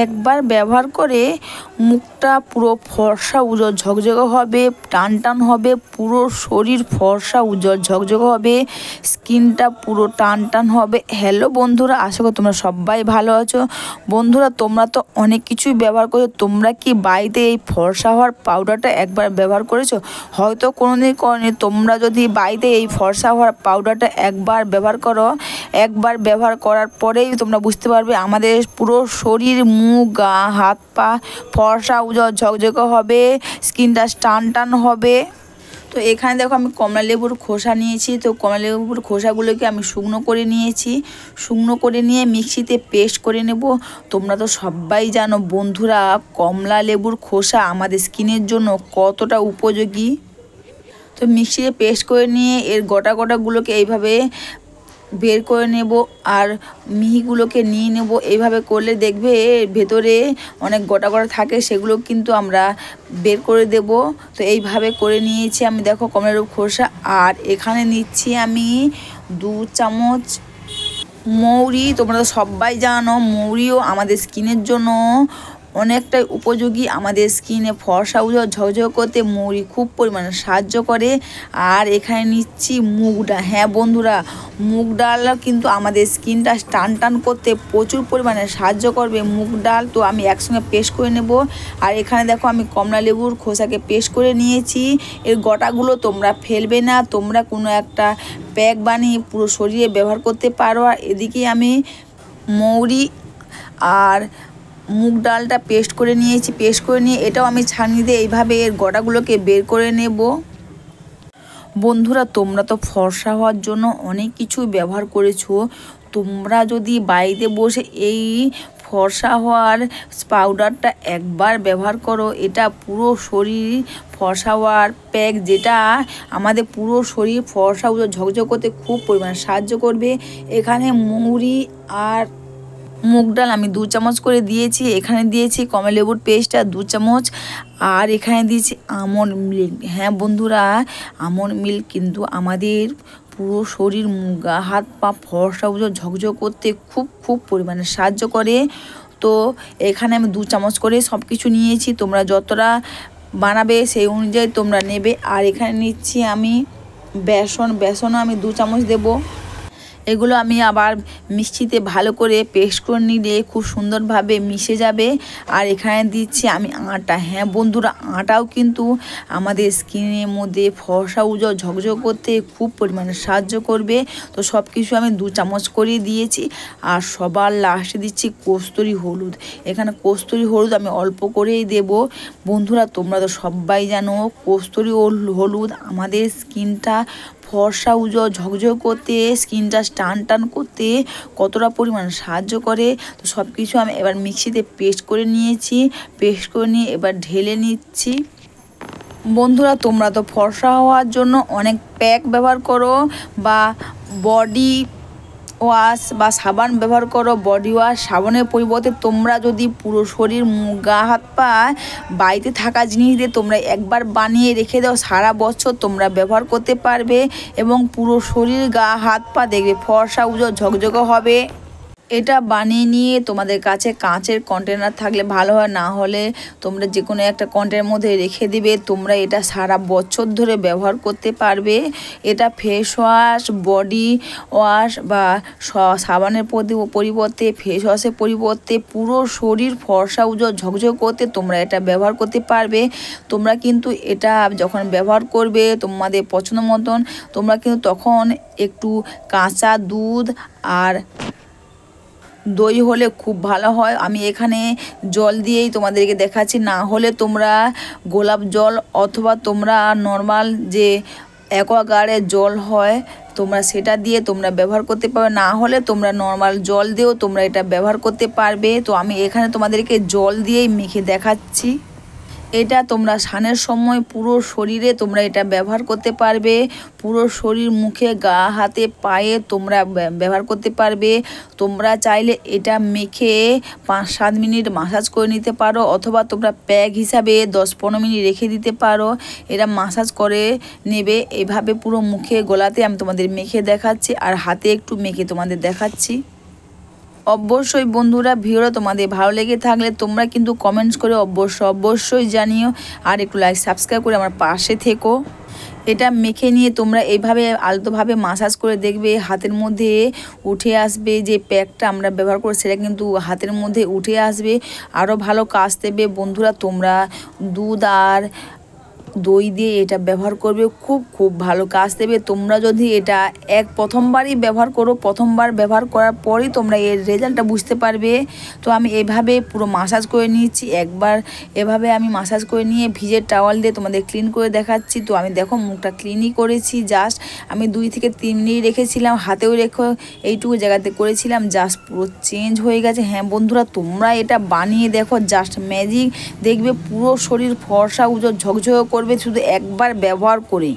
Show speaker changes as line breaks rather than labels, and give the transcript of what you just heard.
একবার ব্যবহার করে মুখটা পুরো ফর্সা উজ্জ্বল ঝকঝকে হবে, টান টান হবে, পুরো শরীর ফর্সা উজ্জ্বল ঝকঝকে হবে, স্কিনটা পুরো টান টান হবে। হ্যালো বন্ধুরা, আশা করি তোমরা সবাই ভালো আছো। বন্ধুরা, তোমরা তো অনেক কিছুই ব্যবহার করছো। তোমরা কি বাড়িতে এই ফর্সা হওয়ার পাউডারটা একবার ব্যবহার করেছো? হয়তো কোনোদিন করোনি। তোমরা যদি বাড়িতে এই ফর্সা হওয়ার পাউডারটা একবার ব্যবহার করো, একবার ব্যবহার করার পরেই তোমরা বুঝতে পারবে আমাদের পুরো শরীর, মুখ, গা, হাত পা ফর্সা উজ্জ্বল ঝকঝকে হবে, স্কিনটা টান টান হবে। তো এখানে দেখো আমি কমলা লেবুর খোসা নিয়েছি। তো কমলা লেবুর খোসাগুলোকে আমি শুকনো করে নিয়েছি। শুকনো করে নিয়ে মিক্সিতে পেস্ট করে নেব। তোমরা তো সবাই জানো বন্ধুরা, কমলা লেবুর খোসা আমাদের স্কিনের জন্য কতটা উপযোগী। তো মিক্সিতে পেস্ট করে নিয়ে এর গোটাগুলোকে এইভাবে বের করে নেব আর মিহিগুলোকে নিয়ে নেব। এইভাবে করলে দেখবে ভেতরে অনেক গোটা থাকে, সেগুলো কিন্তু আমরা বের করে দেব। তো এইভাবে করে নিয়েছি আমি, দেখো কমলার খোসা। আর এখানে নিচ্ছি আমি 2 চামচ মৌরি। তোমরা তো সবাই জানো মৌরিও আমাদের স্কিনের জন্য অনেকটাই উপযোগী। আমাদের স্কিনে ফর্সা উজ্জ্বল ঝকঝক করতে মৌরি খুব পরিমাণে সাহায্য করে। আর এখানে নিচ্ছি মুগ ডাল। হ্যাঁ বন্ধুরা, মুগ ডাল কিন্তু আমাদের স্কিনটা টান টান করতে প্রচুর পরিমাণে সাহায্য করবে মুগ ডাল। তো আমি একসঙ্গে পেস্ট করে নেব। আর এখানে দেখো আমি কমলা লেবুর খোসাকে পেস্ট করে নিয়েছি। এর গোটাগুলো তোমরা ফেলবে না, তোমরা কোনো একটা প্যাক বানিয়ে পুরো শরীরে ব্যবহার করতে পারো। আর এদিকে আমি মৌরি আর মুগ ডালটা পেস্ট করে নিয়েছি। পেস্ট করে নিয়ে এটাও আমি ছাঁকনি দিয়ে এইভাবে এর গোটাগুলোকে বের করে নেব। বন্ধুরা, তোমরা তো ফর্সা হওয়ার জন্য অনেক কিছু ব্যবহার করেছো। তোমরা যদি বাড়িতে বসে এই ফর্সা হওয়ার পাউডারটা একবার ব্যবহার করো, এটা পুরো শরীর ফর্সা হওয়ার প্যাক, যেটা আমাদের পুরো শরীর ফর্সা ঝকঝক করতে খুব পরিমাণে সাহায্য করবে। এখানে মৌরি আর মুগ ডাল আমি 2 চামচ করে দিয়েছি। এখানে দিয়েছি কমলা লেবুর পেস্টটা 2 চামচ। আর এখানে দিয়েছি আমন্ড মিল্ক। হ্যাঁ বন্ধুরা, আমন্ড মিল্ক কিন্তু আমাদের পুরো শরীর, মুখ, গা, হাত পা ফর্সা উজ্জ্বল ঝকঝক করতে খুব পরিমাণে সাহায্য করে। তো এখানে আমি 2 চামচ করে সব কিছু নিয়েছি। তোমরা যতটা বানাবে সেই অনুযায়ী তোমরা নেবে। আর এখানে নিচ্ছি আমি বেসনও আমি 2 চামচ দেবো। এগুলো আমি আবার মিক্সিতে ভালো করে পেস্ট করে নিলে খুব সুন্দরভাবে মিশে যাবে। আর এখানে দিচ্ছি আমি আটা। হ্যাঁ বন্ধুরা, আটাও কিন্তু আমাদের স্কিনের মধ্যে ফর্সা উজ্জ্বল ঝকঝক করতে খুব পরিমাণে সাহায্য করবে। তো সব কিছু আমি 2 চামচ করে দিয়েছি। আর সবার লাস্টে দিচ্ছি কস্তুরি হলুদ। এখানে কস্তুরি হলুদ আমি অল্প করেই দেব। বন্ধুরা, তোমরা তো সবাই জানো কস্তুরি হলুদ আমাদের স্কিনটা ফর্সা উজ্জ্বল ঝকঝক করতে, স্কিনটা টান টান করতে কতটা পরিমাণে সাহায্য করে। তো সব কিছু আমি এবার মিক্সিতে পেস্ট করে নিয়েছি। পেস্ট করে নিয়ে এবার ঢেলে নিচ্ছি। বন্ধুরা, তোমরা তো ফর্সা হওয়ার জন্য অনেক প্যাক ব্যবহার করো বা বডি ওয়াশ বা সাবান ব্যবহার করো। বডি ওয়াশ সাবানের পরিবর্তে তোমরা যদি পুরো শরীর, মুখ, গা, হাত পা বাড়িতে থাকা জিনিস দিয়ে তোমরা একবার বানিয়ে রেখে দাও, সারা বছর তোমরা ব্যবহার করতে পারবে এবং পুরো শরীর, গা, হাত পা দেখবে ফর্সা উজ্জ্বল ঝকঝকে হবে। এটা বানিয়ে নিয়ে তোমাদের কাছে কাঁচের কন্টেনার থাকলে ভালো হয়, না হলে তোমরা যে কোনো একটা কন্টেনারের মধ্যে রেখে দিবে। তোমরা এটা সারা বছর ধরে ব্যবহার করতে পারবে। এটা ফেস ওয়াশ, বডি ওয়াশ বা সাবানের পরিবর্তে, ফেস ওয়াশের পরিবর্তে পুরো শরীর ফর্সা উজ্জ্বল ঝকঝক করতে তোমরা এটা ব্যবহার করতে পারবে। তোমরা কিন্তু এটা যখন ব্যবহার করবে তোমাদের পছন্দ মতন, তোমরা কিন্তু তখন একটু কাঁচা দুধ আর দই হলে খুব ভালো হয়। আমি এখানে জল দিয়েই তোমাদেরকে দেখাচ্ছি, না হলে তোমরা গোলাপ জল অথবা তোমরা নর্মাল যে অ্যাকোয়াগার্ডের জল হয় তোমরা সেটা দিয়ে তোমরা ব্যবহার করতে পারবে, না হলে তোমরা নর্মাল জল দিয়েও তোমরা এটা ব্যবহার করতে পারবে। তো আমি এখানে তোমাদেরকে জল দিয়েই মেখে দেখাচ্ছি। এটা তোমরা স্নানের সময় পুরো শরীরে তোমরা এটা ব্যবহার করতে পারবে। পুরো শরীর, মুখে, গা, হাতে, পায়ে তোমরা ব্যবহার করতে পারবে। তোমরা চাইলে এটা মেখে 5-7 মিনিট মাসাজ করে নিতে পারো, অথবা তোমরা প্যাক হিসাবে 10-15 মিনিট রেখে দিতে পারো। এটা মাসাজ করে নেবে এইভাবে পুরো মুখে, গলাতে। আমি তোমাদের মেখে দেখাচ্ছি আর হাতে একটু মেখে তোমাদের দেখাচ্ছি। অবশ্যই বন্ধুরা ভিডিওটা তোমাদের ভালো লেগে থাকলে তোমরা কিন্তু কমেন্টস করে অবশ্যই জানিও, আর একটু লাইক সাবস্ক্রাইব করে আমার পাশে থেকো। এটা মেখে নিয়ে তোমরা এইভাবে আলতোভাবে মাসাজ করে দেখবে হাতের মধ্যে উঠে আসবে, যে প্যাকটা আমরা ব্যবহার করি সেটা কিন্তু হাতের মধ্যে উঠে আসবে, আরও ভালো কাজ দেবে। বন্ধুরা তোমরা দুধ আর দই দিয়ে এটা ব্যবহার করবে, খুব ভালো কাজ দেবে। তোমরা যদি এটা প্রথমবারই ব্যবহার করো, প্রথমবার ব্যবহার করার পরই তোমরা এর রেজাল্টটা বুঝতে পারবে। তো আমি এভাবে পুরো মাসাজ করে নিয়েছি, একবার এভাবে আমি মাসাজ করে নিয়ে ভিজে টাওয়াল দিয়ে তোমাদের ক্লিন করে দেখাচ্ছি। তো আমি দেখো মুখটা ক্লিনই করেছি, জাস্ট আমি 2 থেকে 3 মিনিট রেখেছিলাম, হাতেও রেখে এইটুকু জায়গাতে করেছিলাম, জাস্ট পুরো চেঞ্জ হয়ে গেছে। হ্যাঁ বন্ধুরা তোমরা এটা বানিয়ে দেখো, জাস্ট ম্যাজিক, দেখবে পুরো শরীর ফর্সা উজ্জ্বল ঝকঝক করবে শুধু একবার ব্যবহার করে।